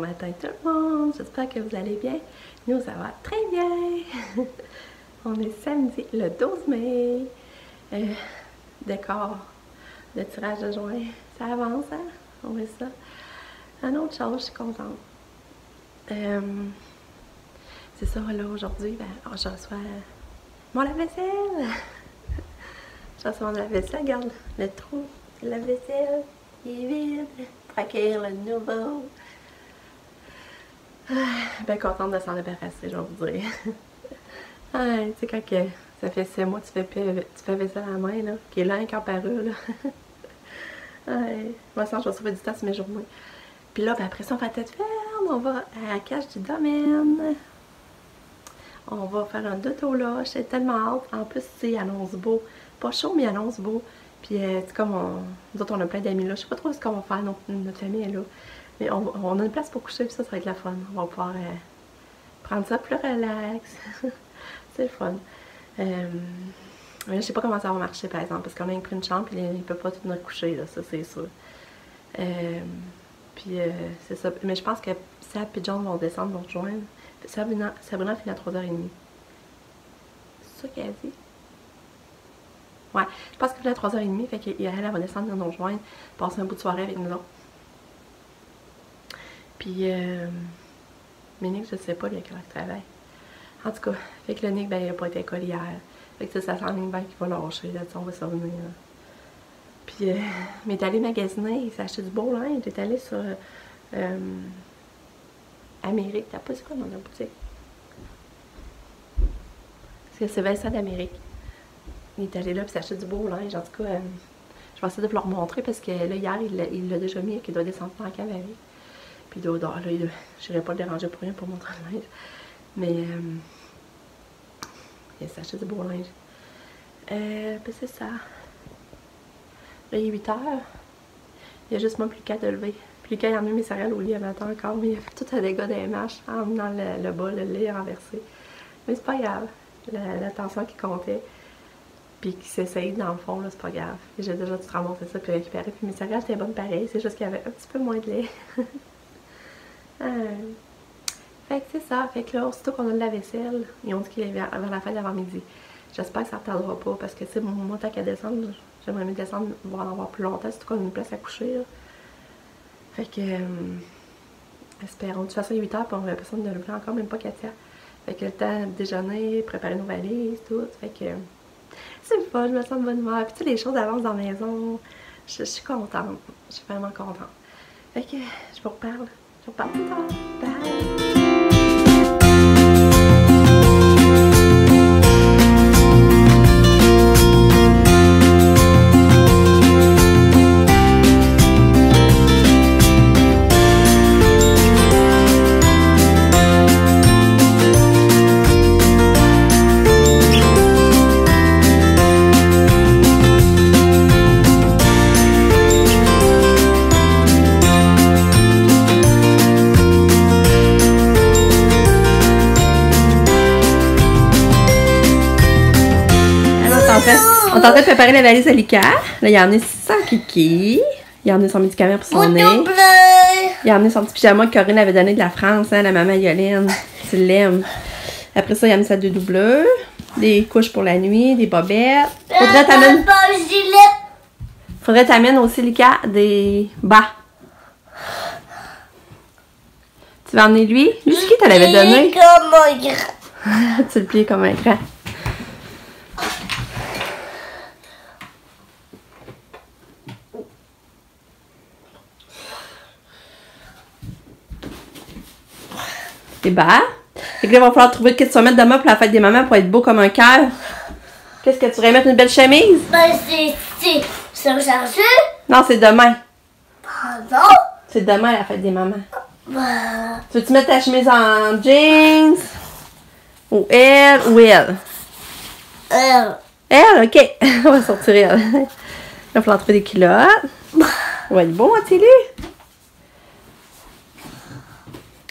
matin tout le monde, j'espère que vous allez bien. Nous, ça va très bien. On est samedi, le 12 mai. Décor de tirage de joint, ça avance, hein? On voit ça. Un autre chose, je suis contente. C'est ça, là, aujourd'hui, je reçois mon lave-vaisselle. Je reçois mon lave-vaisselle, regarde le trou de la vaisselle, il est vide. Pour accueillir le nouveau. Bien contente de s'en débarrasser, je vais vous dire. Tu sais, quand que ça fait 6 mois que tu fais vaisselle à la main, là, qui est là, encore paru, là. Moi, ça, je vais sauver du temps sur mes journées. Puis là, après ça, on va tête ferme, on va à la cage du domaine. On va faire un deux-tours là, j'ai tellement hâte. En plus, tu sais, il annonce beau. Pas chaud, mais il annonce beau. Puis, comme nous autres, on a plein d'amis là. Je sais pas trop ce qu'on va faire, notre famille est là. Mais on a une place pour coucher, puis ça va être la fun. On va pouvoir prendre ça plus relax. C'est le fun. Mais je sais pas comment ça va marcher, par exemple, parce qu'on a pris une chambre, puis il peut pas tout nous coucher, là, ça, c'est sûr. Puis, c'est ça. Mais je pense que Sab et John vont descendre, vont rejoindre. Sabrina finit à 3h30. C'est ça qu'elle a dit? Ouais, je pense qu'elle finit à 3h30, fait qu'elle va descendre nous rejoindre, passer un bout de soirée avec nous autres. Puis, mais Nick, je sais pas, il y a quel heure il travaille. En tout cas, fait que le Nick, ben, il a pas été à l'école hier. Fait que ça s'enligne bien qu'il va lâcher, là, on va se revenir. Puis, mais il est allé magasiner, il s'est acheté du beau linge, il est allé sur Amérique. T'as pas c'est quoi dans la boutique? Parce que c'est Vincent d'Amérique. Il est allé là, puis il s'est acheté du beau linge. En tout cas, je vais essayer de vous le remontrer parce que là, hier, il l'a déjà mis, qu'il doit descendre dans la cave avec. Puis là, je n'irai pas le déranger pour rien pour montrer le linge. Mais, il s'est acheté du beau linge. Puis c'est ça. Là, il est 8h. Il y a juste moi plus qu'à de lever. Puis quand il a emmené mes céréales au lit, elle m'attend encore. Mais il a fait tout un dégât des marches en emmenant le bol, le lait renversé. Mais c'est pas grave. La tension qui comptait. Puis qui s'essaye dans le fond, là, c'est pas grave. Et j'ai déjà dû ramasser ça puis récupérer. Puis mes céréales étaient bonnes pareil. C'est juste qu'il y avait un petit peu moins de lait. Fait que c'est ça. Fait que là, aussitôt qu'on a de la vaisselle, ils ont dit qu'il est vers la fin d'avant-midi. J'espère que ça ne retardera pas parce que, tu sais, moi, tant qu'à descendre, j'aimerais mieux descendre, voir en avoir plus longtemps, surtout qu'on a une place à coucher, là. Fait que, espérons. De toute façon, il est 8h, puis on aurait personne de lever encore, même pas Katia. Fait que le temps de déjeuner, préparer nos valises, tout. Fait que, c'est le fun, je me sens de bonne humeur. Puis, tu sais, les choses avancent dans la maison. Je suis contente. Je suis vraiment contente. Fait que, je vous reparle. Je vous reparle plus tard. Bye! On est en train de préparer la valise à Lika. Là, il a emmené son kiki. Il a emmené son médicament pour son nez. Il a emmené son petit pyjama que Corinne avait donné de la France, hein, la maman Yoline. Tu l'aimes. Après ça, il a mis sa doudou bleue. Des couches pour la nuit, des bobettes. Faudrait t'amener aussi, Lika, des bas. Tu vas emmener lui? Lui, c'est qui te l'avait donné? Comme un grand. Tu le plies comme un grand. T'es bas. Fait que là, il va falloir trouver ce que tu vas mettre demain pour la fête des mamans pour être beau comme un cœur. Qu'est-ce que tu voudrais mettre? Une belle chemise? Ben, c'est aujourd'hui? Non, c'est demain. Pardon? C'est demain la fête des mamans. Ben... Tu veux-tu mettre ta chemise en jeans? Ou elle? Ou elle? Elle, ok. On va sortir elle. Il va falloir trouver des culottes. On va être beau, hein, Tilly?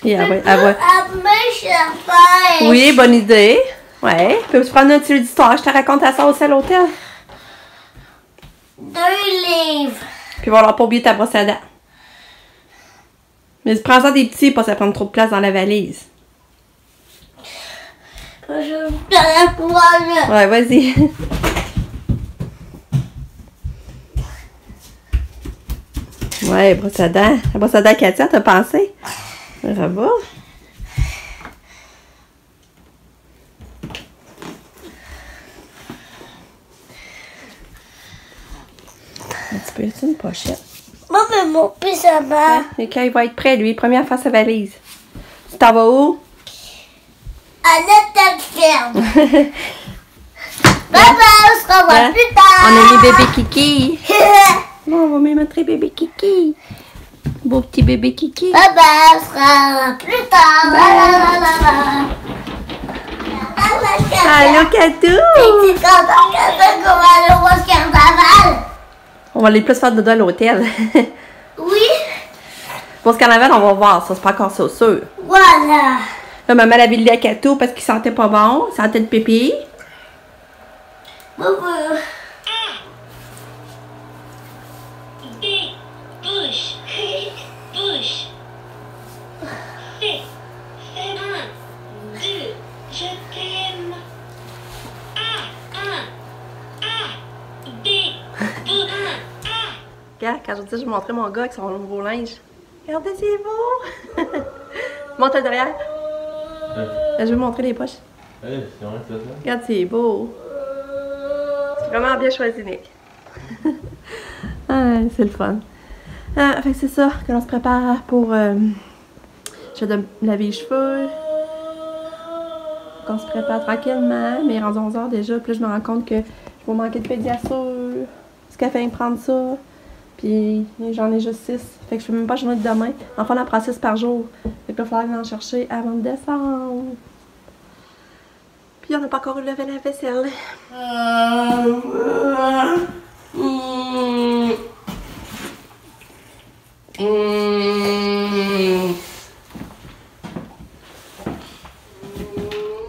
Et elle va... Oui, bonne idée. Ouais. Peux-tu prendre un petit livre d'histoire? Je te raconte ça aussi à l'hôtel. 2 livres. Puis voilà, pas oublier ta brosse à dents. Mais prends-en des petits, pas ça prendre trop de place dans la valise. Je te la poêle. Ouais, vas-y. Ouais, brosse à dents. La brosse à dents Katia, t'as pensé? Ça va? Un petit peu, c'est une pochette. Moi, mais mon pyjama. Et quand il va être prêt, lui, premier à faire sa valise. Tu t'en vas où? À notre ferme. Bye bye, on se revoit Hein? plus tard. On a mis bébé Kiki. Bon, on va même montrer bébé Kiki. Beau petit bébé Kiki. Bye bye, on se revoit plus tard. La la la la la. Allô, Katou! C'est content qu'on va aller au carnaval. On va aller plus faire dodo à l'hôtel. Oui, Pour ce carnaval, on va voir. Ça, c'est pas encore ça, sûr. voilà. Là, maman l'a ville à Katou parce qu'il sentait pas bon. Il sentait le pipi. Boubou. Big bush, bush. Fais un, deux, je t'aime. Big bush, Regarde, quand je dis, je montrais mon gars avec son nouveau linge. Regardez, c'est beau! Monte derrière. Je vais vous montrer les poches. Hey, c'est vrai, c'est ça? Regarde, c'est beau. C'est vraiment bien choisi, Nick. Ah, c'est le fun. Fait que c'est ça, que l'on se prépare pour... je vais laver les cheveux. Qu'on se prépare tranquillement, mais rendu 11h déjà. Puis là, je me rends compte que je vais manquer de pédiasure. Ce qu'elle fait me prendre ça. Puis j'en ai juste 6. Fait que je peux même pas changer de demain. Enfin, on en prend 6 par jour. Fait que là, il va falloir aller en chercher avant de descendre. Puis on n'a pas encore levé la vaisselle.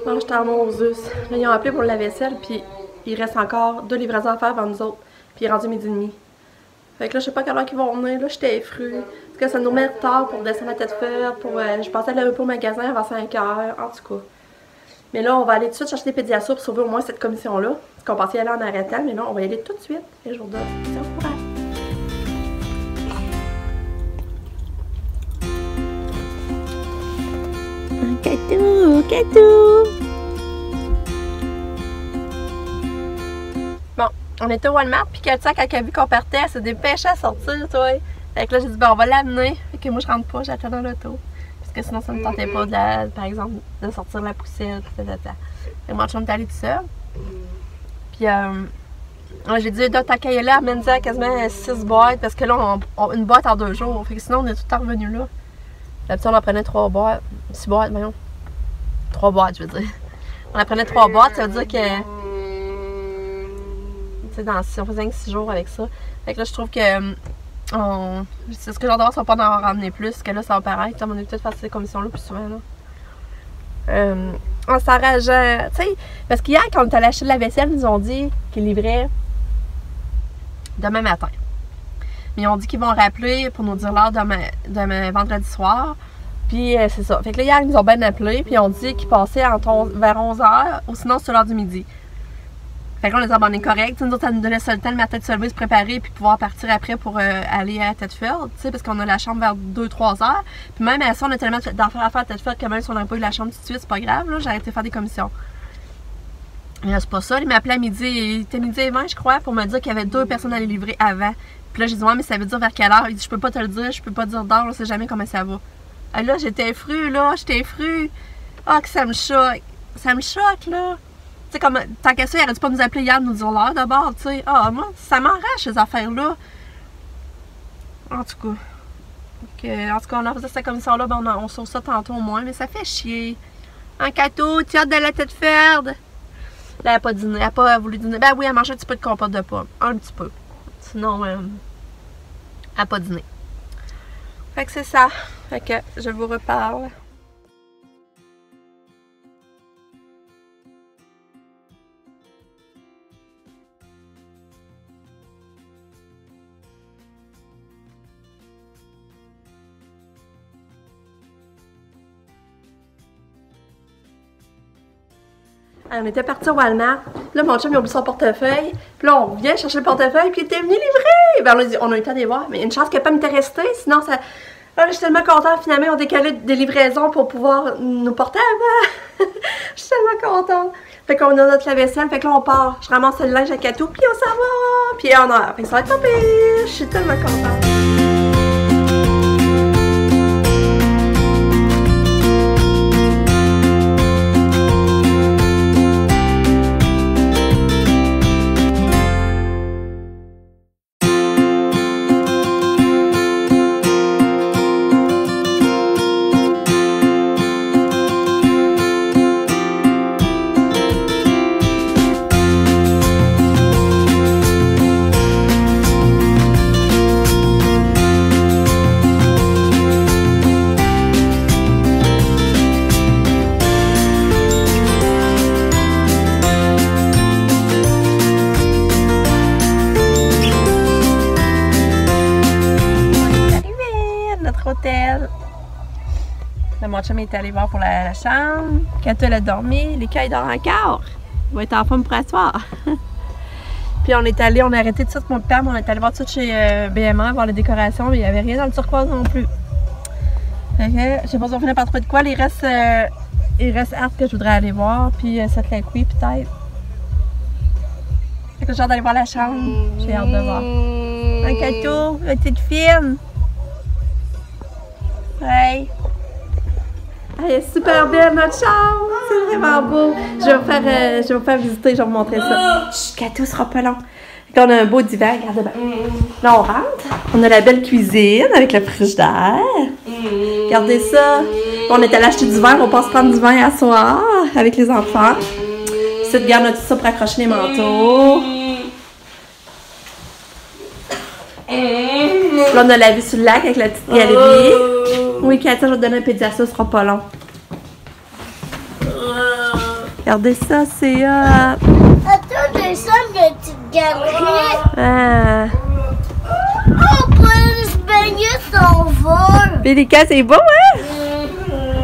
Bon, j'étais en Moses. Là, ils ont appelé pour la vaisselle, puis il reste encore 2 livraisons à faire avant nous autres. Puis il est rendu 12h30. Fait que là, je sais pas à quelle heure ils vont venir. Là, j'étais effrue. Parce que ça nous met tard pour descendre la tête faite. Je pensais aller au magasin avant 5h. En tout cas. Mais là, on va aller tout de suite chercher des pédiasures pour sauver au moins cette commission-là. Parce qu'on pensait y aller en arrêtant. Mais là, on va y aller tout de suite. Et je vous donne. C'est au courant. Catou, Catou. Bon, on était au Walmart, puis Katia, quand elle a vu qu'on partait, elle s'est dépêchée à sortir, toi. Fait que là, j'ai dit, bon, on va l'amener. Fait que moi, je rentre pas, j'attends dans l'auto. Parce que sinon, ça me tentait pas, par exemple, de sortir la poussière, Fait que moi, je suis allée tout seul. Puis, j'ai dit, tant qu'à y aller, amène-en quasiment 6 boîtes, parce que là, une boîte en 2 jours. Fait que sinon, on est tout le temps revenu là. D'habitude, on en prenait 3 boîtes, 6 boîtes, voyons. 3 boîtes, je veux dire. On en prenait 3 boîtes, ça veut dire que. Tu sais, on faisait 6 jours avec ça. Fait que là, je trouve que. C'est ce que j'adore, c'est pas d'en ramener plus, que là, ça va paraître. On est peut-être faire ces commissions-là plus souvent, là. En s'arrangeant, tu sais, parce qu'hier, quand on est allé acheter de la vaisselle, ils nous ont dit qu'ils livraient demain matin. Mais ils ont dit qu'ils vont rappeler pour nous dire l'heure demain vendredi soir. Puis c'est ça. Fait que là, hier, ils nous ont bien appelé. Puis ils ont dit qu'ils passaient vers 11h ou sinon c'est l'heure du midi. Fait que là, on les a dit, on est correct. Nous autres, ça nous donnait ça le temps le matin de se lever, se préparer, puis pouvoir partir après pour aller à Thetford. Tu sais, parce qu'on a la chambre vers 2-3 heures. Puis même à ça, on a tellement d'affaires à faire à Thetford que même si on n'a pas eu la chambre tout de suite, c'est pas grave. Là, j'ai arrêté de faire des commissions. Mais là, c'est pas ça. Il m'a appelé à midi. Il était midi et 20, je crois, pour me dire qu'il y avait 2 personnes à les livrer avant. Puis là, j'ai dit, ouais, mais ça veut dire vers quelle heure? Il dit, je peux pas te le dire, je peux pas dire d'heure, on sait jamais comment ça va. Ah, là, j'étais effrue, là, Ah, que ça me choque. Ça me choque, là. Tu sais, comme, tant qu'à ça, il aurait dû pas nous appeler hier, nous dire l'heure d'abord, tu sais. Ah, moi, ça m'enrage, ces affaires-là. En tout cas. En tout cas, on a fait cette commission-là, ben on sauve ça tantôt au moins, mais ça fait chier. En Catou, tu as de la tête ferme. Là, elle n'a pas dîné, elle n'a pas voulu dîner. Ben oui, elle a mangé un petit peu de compote de pomme. Un petit peu. Sinon, elle n'a pas dîné. Fait que c'est ça. Fait que je vous reparle. On était partis au Walmart. Là, mon chum, il a oublié son portefeuille. Puis là, on vient chercher le portefeuille, puis il était venu livrer. Ben, on a eu le temps d'y voir. Mais une chance qu'il n'a pas m'était resté, sinon ça. Là, je suis tellement contente. Finalement, on a décalé des livraisons pour pouvoir nous porter avant. Je suis tellement contente. Fait qu'on a notre lave-vaisselle. Fait que là, on part. Je ramasse le linge à Catou, puis on s'en va. Puis on a. Fait que ça va être pas pire. Je suis tellement contente. Hôtel. Là, mon chum est allé voir pour la chambre. Kato, elle a dormi. Les cas, il dort encore. Il va être en forme pour asseoir. Puis on est allé, on a arrêté tout de suite mon père, on est allé voir tout chez BMA, voir les décorations, mais il n'y avait rien dans le turquoise non plus. Fait que, je sais pas si on finit par trouver de quoi. Il reste Art que je voudrais aller voir, puis cette Lacoui peut-être. Fait que j'ai hâte d'aller voir la chambre. J'ai hâte de voir. Un Kato, la petite fine. Ouais. Elle est super belle notre chambre, c'est vraiment beau. Je vais vous faire visiter, je vais vous montrer ça. Chut, Kato sera pas long. Là, on a un beau divan, regardez bien. Là, on rentre. On a la belle cuisine avec le frigidaire. Regardez ça. On est allé acheter du vin, on passe prendre du vin à soir avec les enfants. Cette regarde, on a tout ça pour accrocher les manteaux. Là, on a la vue sur le lac avec la petite galerie. Oui, Katia, je vais te donner un pédiasso, ce sera pas long. Regardez ça, c'est... Attends, descendre la petite galerie. Ah. On peut se baigner sans vol. Pélican, c'est beau, hein?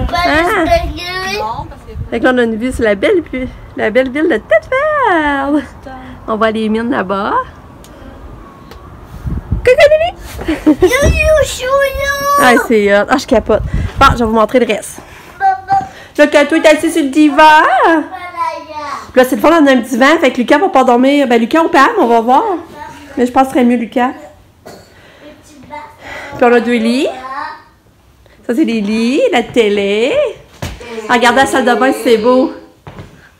On peut se baigner. Fait que là, on a une vue sur la belle ville de Tête-Verte. On voit les mines là-bas. Ah, c'est hot. Ah, je capote. Bon, je vais vous montrer le reste. Le Kato est assis sur le divan. Puis là, c'est le fun, on a un petit divan. Fait que Lucas va pas dormir. Ben, Lucas ou Pam, on va voir. Mais je pense que ce serait mieux, Lucas. Puis on a 2 lits. Ça, c'est les lits, la télé. Ah, regardez la salle de bain, c'est beau.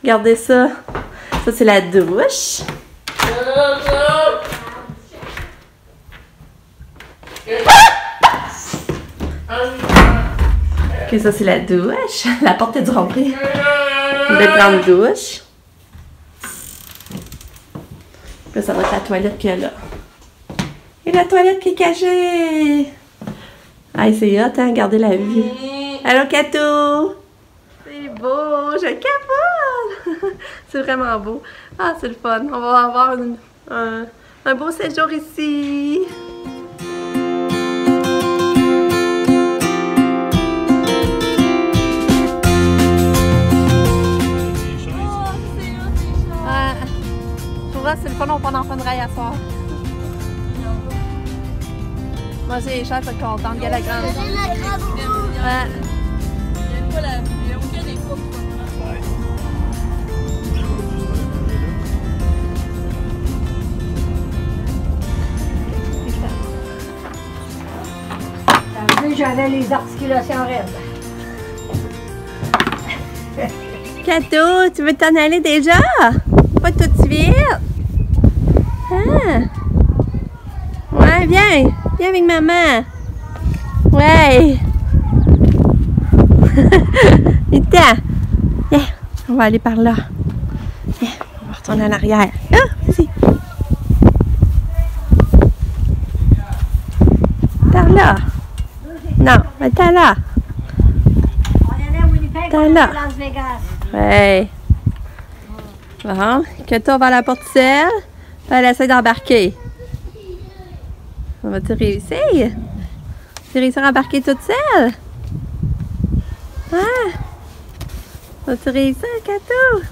Regardez ça. Ça, c'est la douche. Ok, ça c'est la douche. La porte est dû rentrer. Une belle grande douche. Là, ça va être la toilette qu'il y a là. Et la toilette qui est cachée. Ah, c'est hot, hein? Regardez la vue. Allô, Kato? C'est beau, je capote! C'est vraiment beau. Ah, c'est le fun. On va avoir un beau séjour ici. C'est le fun, on va en faire une raille à soir. Moi, j'ai les chefs, je suis contente. Il y a la grande. Ouais. Il y a aucun des coupes. T'as vu, j'avais les articulations raides. Kato, tu veux t'en aller déjà? Pas tout de suite. Ah. Ouais, viens. Viens avec maman. Ouais. Viens. Viens. On va aller par là. Viens. On va retourner en arrière. Ah, vas-y. Par là. Non, mais t'es là. On allait à Winnipeg, T'as on là. allait à Las Vegas. Ouais. Bon, Kato va à la porticelle. Elle essaie d'embarquer. On va-tu réussir? Tu réussir à embarquer toute seule? Ah! Vas-tu réussir, Kato?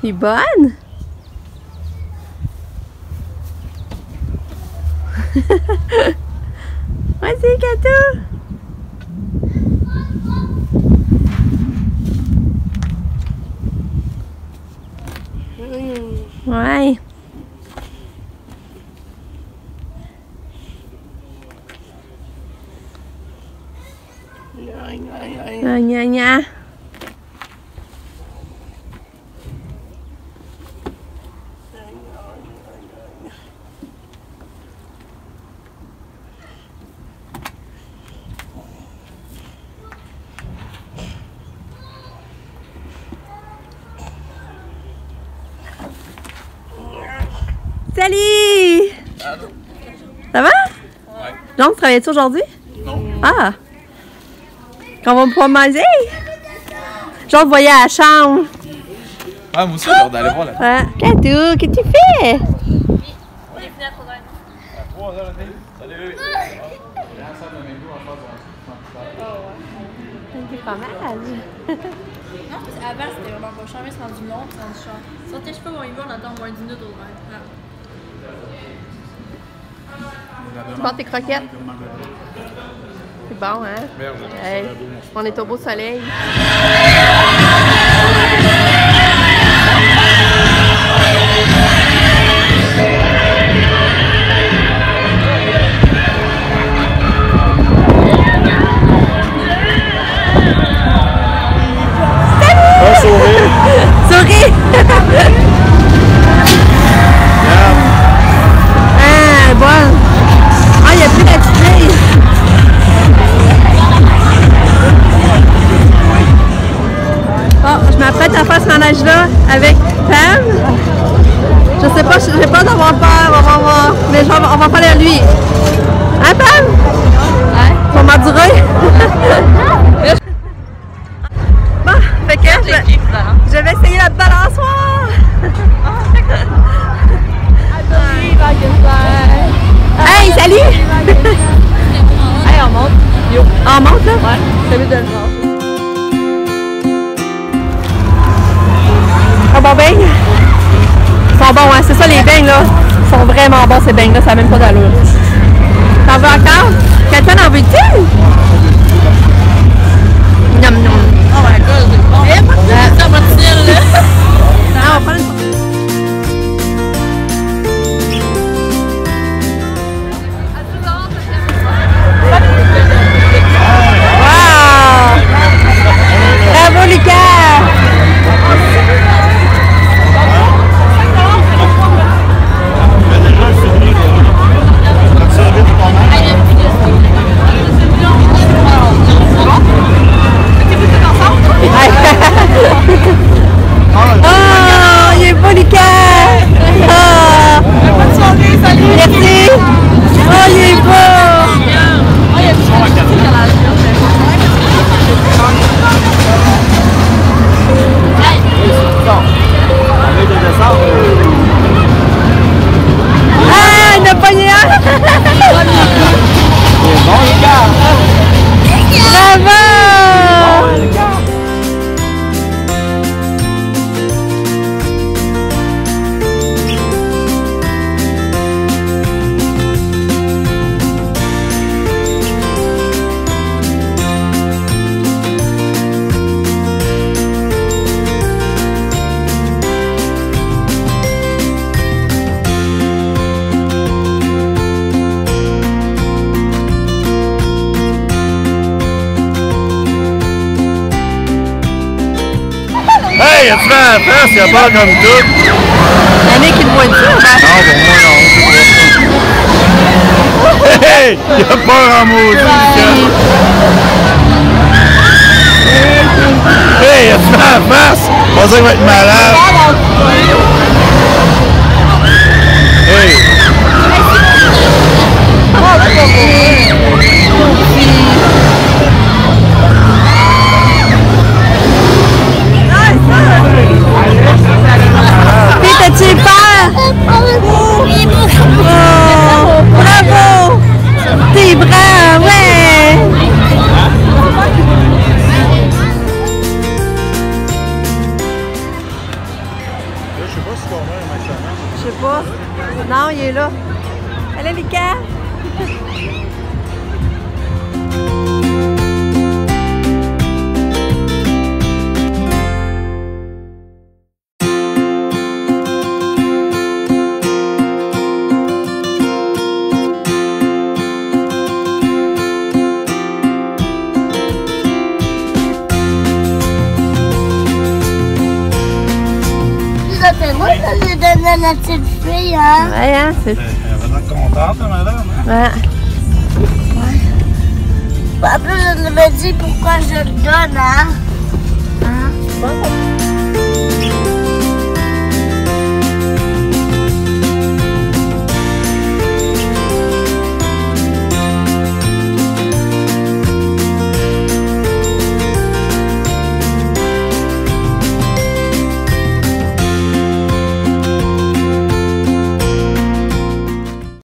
Il est bonne? Vas-y, Katou! Ouais. Gna gna. Salut! Ça va? Ouais. Jean, tu travaillais-tu aujourd'hui? Non. Ah! Qu'on va pouvoir manger? Jean, te voyais à la chambre. Ah, moi aussi, j'ai hâte d'aller voir là. Ouais. Katou, qu'est-ce que tu fais? Les fenêtres ouvertes. À 3 heures, salut! J'ai un sac de mes goûts en face de C'est pas mal. Non, parce qu'avant c'était vraiment pas cher, mais c'est rendu long, c'est rendu cher. Sortez, je sais pas où il va, on attend au moins 10 minutes au moins. Tu portes tes croquettes? C'est bon, hein? Merde, Hey, on est au beau soleil. Souris! Ah, bon! Ah, il n'y a plus d'attitude! Bon, je m'apprête à faire ce manège-là avec Pam. Je sais pas, j'ai peur d'avoir peur, on va voir. Mais on va faire lui. Hein, Pam? Ouais. Pour m'endurer? Bon, fait que je vais essayer la balançoire! Hey, salut! Hey, on monte. Yo. On monte là? Ouais. C'est mieux de le voir. Un bon beigne? Ils sont bons, hein? C'est ça les beignes là. Ils sont vraiment bons ces beignes là, ça n'a même pas d'allure. T'en veux encore? Quelqu'un en veut-tu? Miam miam. Oh my god, c'est bon. Eh, pas de ça, là. Non, on va prendre une... Bravo Lucas! Oh, il est beau Lucas! Oh. Bonne soirée, salut! Merci! Oh, il est beau! Ah, il n'a pas eu un! Bon, les gars! Bravo! Les gars! Hey, as-tu fait la face? Il a peur comme tout. L'année qui te voit dire, Non, pour moi, non. Hey, il a peur en maudit. Hey, as-tu fait la face? Je pensais qu'il va être malade. Hey. Puis t'as-tu peur? Oh, bravo! T'es brave, ouais! pas si on va maintenant. Je sais pas. Non, il est là. Allez, Mika! C'est moi qui lui donne à la petite fille, hein? Ouais, hein, c'est... Elle va être contente, madame. Hein? Ouais. En plus, je me dis pourquoi je le donne, hein? Hein?